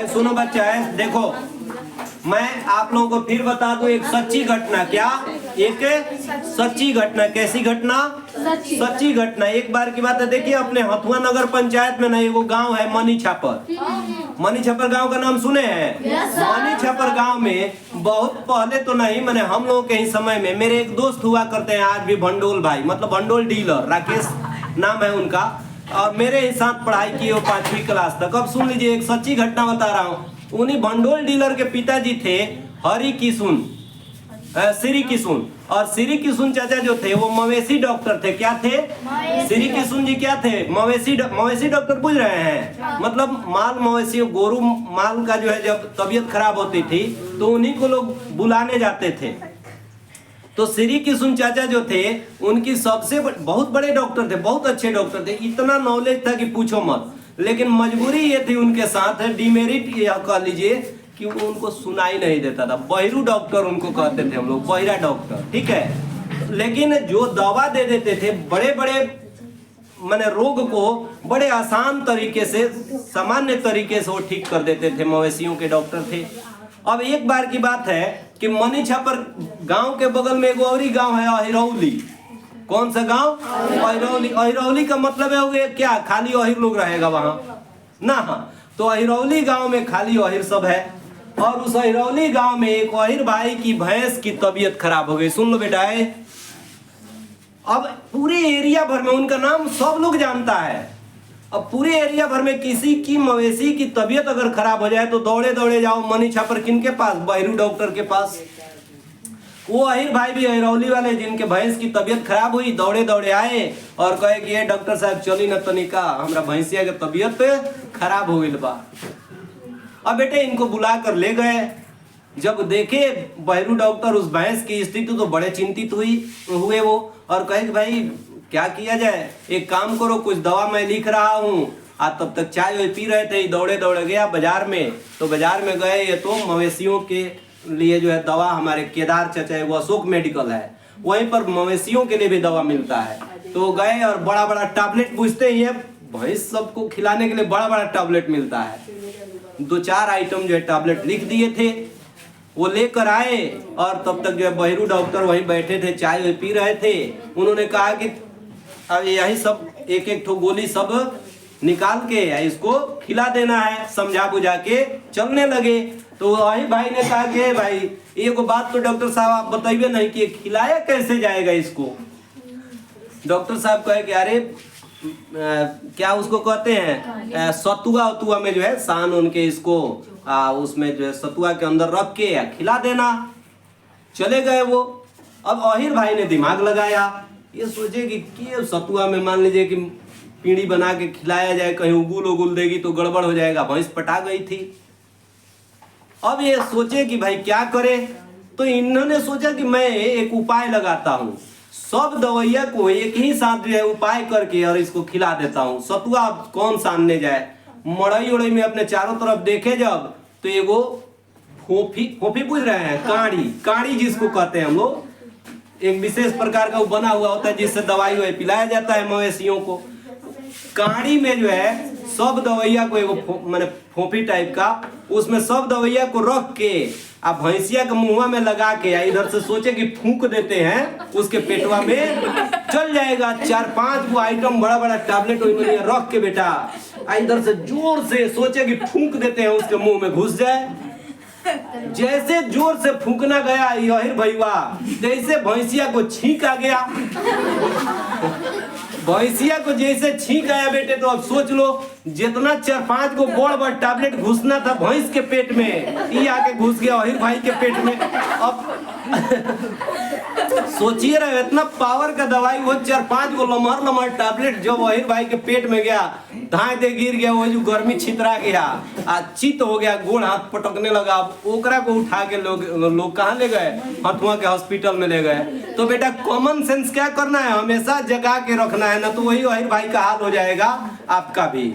सुनो बच्चा है, देखो मैं आप लोगों को फिर बता दूं एक सच्ची घटना। क्या? एक सच्ची घटना। कैसी घटना? सच्ची घटना। एक बार की बात है, देखिए अपने हथुआ नगर पंचायत में ना एगो गांव है मनी छापर। मनी छापर गांव का नाम सुने हैं? मनी छापर गांव में बहुत पहले तो नहीं, मैंने हम लोगों के ही समय में मेरे एक दोस्त हुआ करते हैं आज भी, भंडोल भाई, मतलब भंडोल डीलर, राकेश नाम है उनका, और मेरे ही साथ पढ़ाई की वो 5वीं क्लास तक। अब सुन लीजिए एक सच्ची घटना बता रहा हूँ। उन्हीं भंडोल डीलर के पिताजी थे हरि किशुन, श्री किशुन, और श्री किशुन चाचा जो थे वो मवेशी डॉक्टर थे। क्या थे? श्री किशुन जी क्या थे? मवेशी डॉक्टर। बुझ रहे हैं? मतलब माल मवेशी गोरू माल का जो है जब तबीयत खराब होती थी तो उन्हीं को लोग बुलाने जाते थे। तो श्री किशुन चाचा जो थे उनकी सबसे बहुत बड़े डॉक्टर थे, बहुत अच्छे डॉक्टर थे, इतना नॉलेज था कि पूछो मत। लेकिन मजबूरी ये थी उनके साथ, डिमेरिट या कह लीजिए कि उनको सुनाई नहीं देता था। बहिरू डॉक्टर उनको कहते थे हम लोग, बहिरा डॉक्टर, ठीक है। लेकिन जो दवा दे देते थे बड़े बड़े माने रोग को बड़े आसान तरीके से, सामान्य तरीके से वो ठीक कर देते थे। मवेशियों के डॉक्टर थे। अब एक बार की बात है कि मनी छापर गांव के बगल में एक और ही गांव है अहिरौली। कौन सा गांव? अहिरौली। अहिरौली का मतलब है वो क्या खाली अहिर लोग रहेगा वहां ना? हाँ, तो अहिरौली गांव में खाली अहिर सब है। और उस अहिरौली गांव में एक अहिर भाई की भैंस की तबीयत खराब हो गई। सुन लो बेटा, अब पूरे एरिया भर में उनका नाम सब लोग जानता है। अब पूरे एरिया भर में किसी की मवेशी की तबीयत अगर खराब हो जाए तो दौड़े दौड़े जाओ मनी छापर किन के पास? बहिरू डॉक्टर के पास। वो अहिर भाई भी अहिरौली वाले जिनके भैंस की तबीयत खराब हुई, दौड़े दौड़े आए और कहे कि ये डॉक्टर साहब चली न तनिका, हमरा भैंसिया की तबीयत खराब हो गई बा। अब बेटे इनको बुला कर ले गए। जब देखे बहिरू डॉक्टर उस भैंस की स्थिति तो बड़े चिंतित हुए वो, और कहे कि भाई क्या किया जाए, एक काम करो, कुछ दवा मैं लिख रहा हूँ। आज तब तक चाय वाय पी रहे थे, दौड़े दौड़े गया बाजार में। तो बाजार में गए, ये तो मवेशियों के लिए जो है दवा हमारे केदार चाचा वो अशोक मेडिकल है, वहीं पर मवेशियों के लिए भी दवा मिलता है। तो गए और बड़ा बड़ा टैबलेट पूछते ही है, भैंस सबको खिलाने के लिए बड़ा बड़ा टैबलेट मिलता है। 2-4 आइटम जो है टैबलेट लिख दिए थे, वो लेकर आए। और तब तक जो है बहिरू डॉक्टर वहीं बैठे थे, चाय वाय पी रहे थे। उन्होंने कहा कि अब यही सब एक एक ठो गोली सब निकाल के इसको खिला देना है, समझा बुझा के चलने लगे। तो वही भाई ने कहा कि भाई एक बात तो डॉक्टर साहब आप बताइए नहीं कि खिलाया कैसे जाएगा इसको? डॉक्टर साहब कहे कि अरे क्या उसको कहते हैं सतुआ में जो है सान उनके इसको उसमें जो है सतुआ के अंदर रख के खिला देना। चले गए वो। अब अहिर भाई ने दिमाग लगाया, ये सोचे कि सतुआ में मान लीजिए कि पीढ़ी बना के खिलाया जाए, कहीं उगुल देगी तो गड़बड़ हो जाएगा, भैंस पटा गई थी। अब ये सोचे कि भाई क्या करे, तो इन्होंने सोचा कि मैं एक उपाय लगाता हूँ, सब दवाइया को एक ही साथ जो है उपाय करके और इसको खिला देता हूँ। सतुआ कौन सानने जाए? मड़ई उड़ई में अपने चारों तरफ देखे जब तो एगो फोफी बुझ रहे हैं, काड़ी जिसको कहते हैं हम लोग, एक विशेष प्रकार का वो बना हुआ होता है जिससे दवाई वाई पिलाया जाता है मवेशियों को। काड़ी में जो है सब दवाइया को एगो माने फोफी टाइप का, उसमें सब दवाइया को रख के आप भैंसिया के मुंह में लगा के इधर से सोचे कि फूंक देते हैं उसके पेटवा में, चल जाएगा। 4-5 वो आइटम बड़ा बड़ा टैबलेट रख के बेटा इधर से जोर से सोचे कि फूंक देते हैं उसके मुंह में घुस जाए। जैसे जोर से फूंकना गया यही भैया, जैसे भैंसिया को छींक आ गया। भैंसिया को जैसे छींक आया बेटे, तो अब सोच लो जितना 4-5 को बड़ टैबलेट घुसना था भैंस के पेट में, ये आके घुस गया अहिर भाई के पेट में। अब सोचिए रहे इतना पावर का दवाई, वो 4-5 को लमहर टैबलेट जब अहिर भाई के पेट में गया, धाए दे गिर गया, वो जो गर्मी छितरा गया, चित हो गया, गोड़ हाथ पटकने लगा। ओकरा को उठा के लोग कहाँ ले गए? हथुआ के हॉस्पिटल में ले गए। तो बेटा कॉमन सेंस क्या करना है, हमेशा जगा के रखना है, ना तो वही अहिर भाई का हाल हो जाएगा आपका भी।